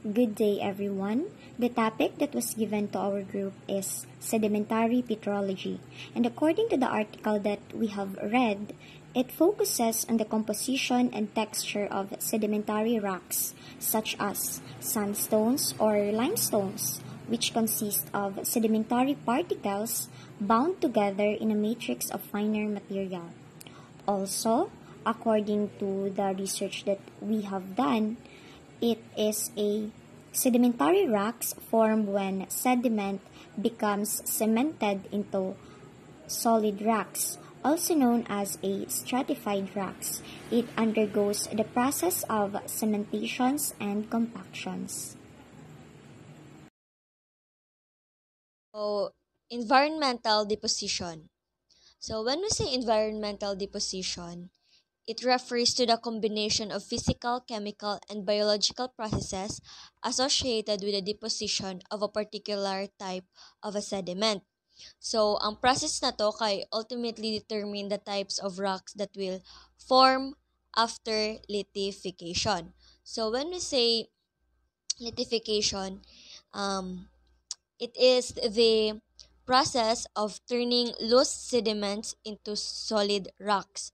Good day, everyone. The topic that was given to our group is sedimentary petrology, and according to the article that we have read, it focuses on the composition and texture of sedimentary rocks, such as sandstones or limestones, which consist of sedimentary particles bound together in a matrix of finer material. Also, according to the research that we have done, it is a sedimentary rocks formed when sediment becomes cemented into solid rocks, also known as a stratified rocks. It undergoes the process of cementations and compactions. So, environmental deposition. So, when we say environmental deposition, it refers to the combination of physical, chemical, and biological processes associated with the deposition of a particular type of a sediment. So, ang process na to kay ultimately determine the types of rocks that will form after lithification. So, when we say lithification, um, it is the process of turning loose sediments into solid rocks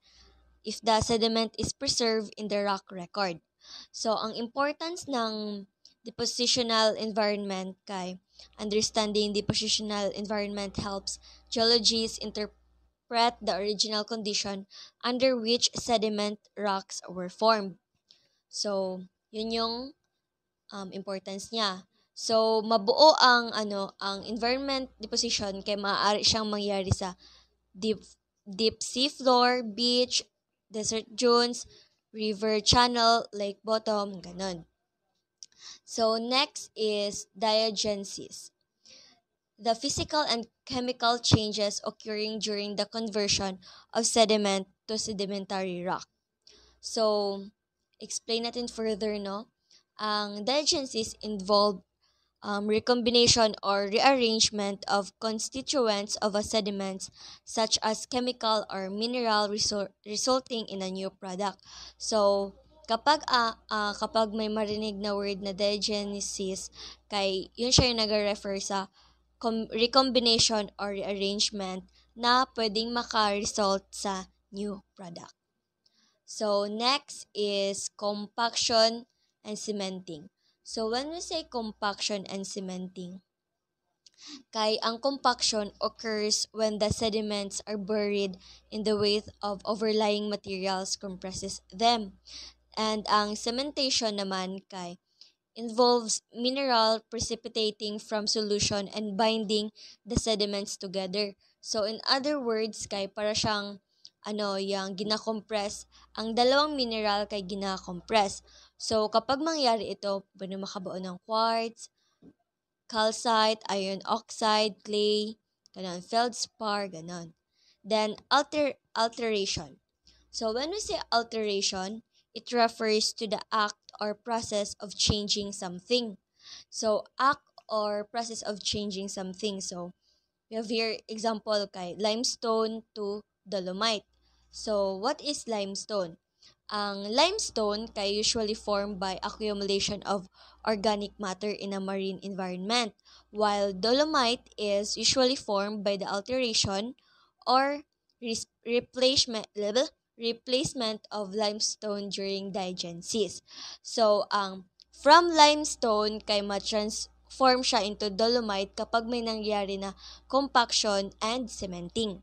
if the sediment is preserved in the rock record. So, ang importance ng depositional environment kay understanding depositional environment helps geologists interpret the original condition under which sediment rocks were formed. So, yun yung importance niya. So, mabuo ang environment deposition kay maaari siyang mangyari sa deep, deep sea floor, beach, desert dunes, river channel, lake bottom, ganun. So, next is diagenesis. The physical and chemical changes occurring during the conversion of sediment to sedimentary rock. So, explain natin further, no? Ang diagenesis involve recombination or rearrangement of constituents of a sediment such as chemical or mineral resulting in a new product. So, kapag may marinig na word na diagenesis, kay yun siya yung nag-refer sa recombination or rearrangement na pwedeng maka-result sa new product. So, next is compaction and cementing. So, when we say compaction and cementing, kay ang compaction occurs when the sediments are buried in the weight of overlying materials compresses them. And ang cementation naman kay involves mineral precipitating from solution and binding the sediments together. So, in other words, kay para siyang yung ginakompress, ang dalawang mineral kay ginakompress. So, kapag mangyari ito, pwede makabuo ng quartz, calcite, iron oxide, clay, ganon, feldspar, ganon. Then, alteration. So, when we say alteration, it refers to the act or process of changing something. So, act or process of changing something. So, we have here example kay limestone to dolomite. So, what is limestone? Ang limestone kay usually formed by accumulation of organic matter in a marine environment, while dolomite is usually formed by the alteration or replacement of limestone during diagenesis. So, ang from limestone kay ma-transform siya into dolomite kapag may nangyari na compaction and cementing.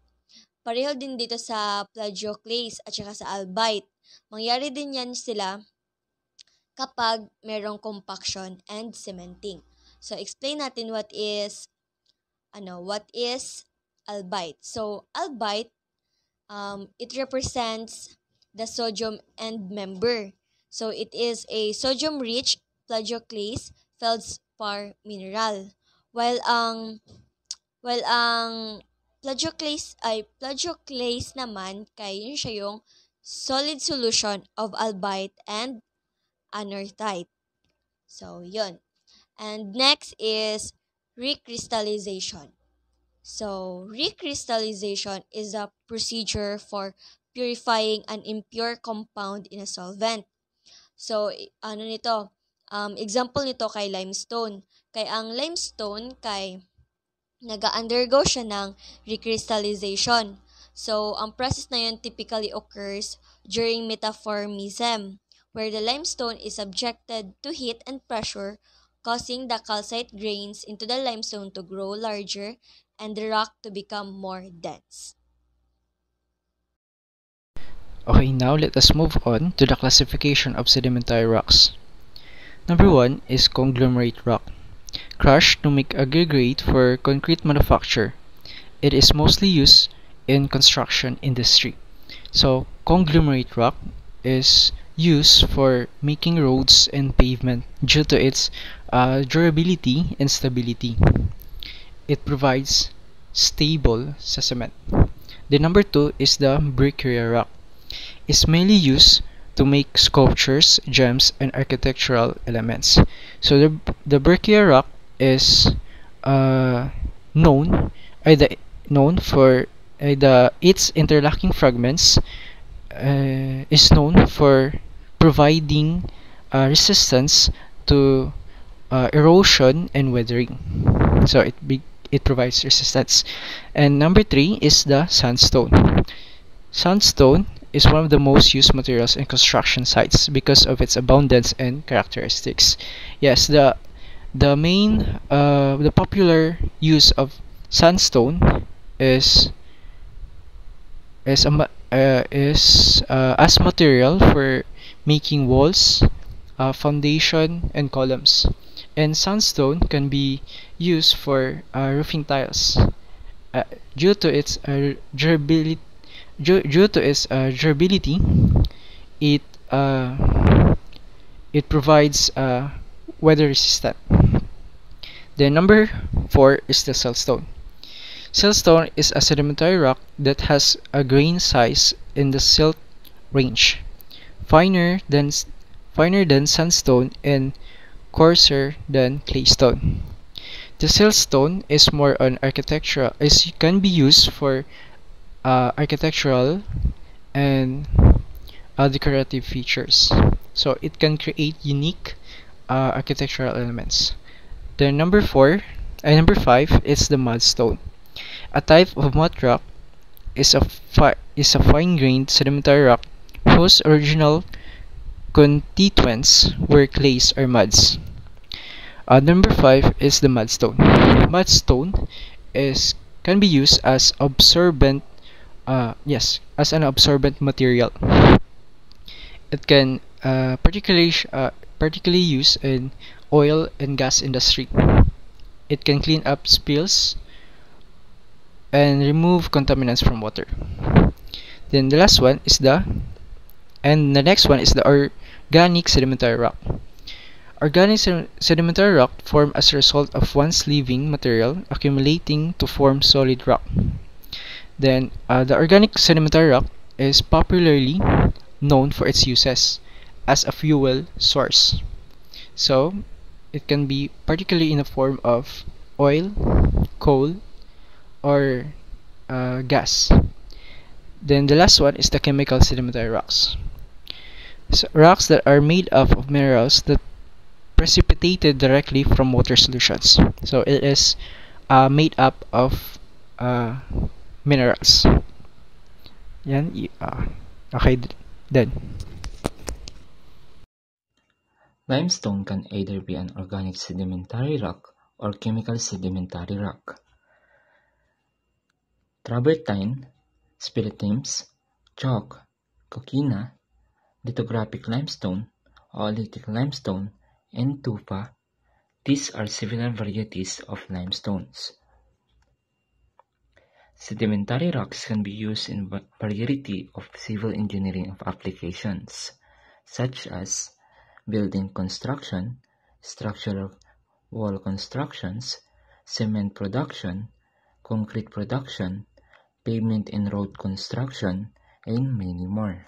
Pareho din dito sa plagioclase at saka sa albite. Mangyari din yan sila kapag merong compaction and cementing. So, explain natin what is albite. So, albite, it represents the sodium end member. So, it is a sodium-rich plagioclase feldspar mineral. While ang plagioclase naman kay yun siya yung solid solution of albite and anorthite. So, yun. And next is recrystallization. So, recrystallization is a procedure for purifying an impure compound in a solvent. So, Example nito kay limestone. Kay ang limestone kay nag-undergo siya ng recrystallization. So, ang process na yun typically occurs during metamorphism, where the limestone is subjected to heat and pressure, causing the calcite grains into the limestone to grow larger and the rock to become more dense. Okay, now let us move on to the classification of sedimentary rocks. Number 1 is conglomerate rock. Crushed to make aggregate for concrete manufacture. It is mostly used in construction industry. So, conglomerate rock is used for making roads and pavement due to its durability and stability. It provides stable sa cement. The number 2 is the breccia rock. Is mainly used to make sculptures, gems, and architectural elements. So the breccia rock is known for its interlocking fragments is known for providing resistance to erosion and weathering. So it provides resistance. And number 3 is the sandstone. Sandstone is one of the most used materials in construction sites because of its abundance and characteristics. Yes, the popular use of sandstone is as material for making walls, foundation, and columns. And sandstone can be used for roofing tiles due to its durability. Due to its durability, it provides weather resistant. The number 4 is the siltstone. Siltstone is a sedimentary rock that has a grain size in the silt range, finer than sandstone and coarser than claystone. The siltstone is more on architectural. It can be used for architectural and decorative features. So it can create unique architectural elements. The number 5 is the mudstone. A type of mud rock is a fine-grained sedimentary rock whose original constituents were clays or muds. Number 5 is the mudstone. Mudstone can be used as absorbent as an absorbent material. It can particularly used in oil and gas industry. It can clean up spills and remove contaminants from water. Then the next one is the organic sedimentary rock. Organic sedimentary rock form as a result of once living material accumulating to form solid rock. Then the organic sedimentary rock is popularly known for its uses as a fuel source. So it can be particularly in the form of oil, coal, or gas. Then the last one is the chemical sedimentary rocks. So, rocks that are made up of minerals that precipitated directly from water solutions. So it is made up of minerals. Yan. Okay, then. Limestone can either be an organic sedimentary rock or chemical sedimentary rock. Travertine, speleothems, chalk, coquina, lithographic limestone, oolitic limestone, and tufa. These are several varieties of limestones. Sedimentary rocks can be used in a variety of civil engineering applications, such as building construction, structural wall constructions, cement production, concrete production, pavement and road construction, and many more.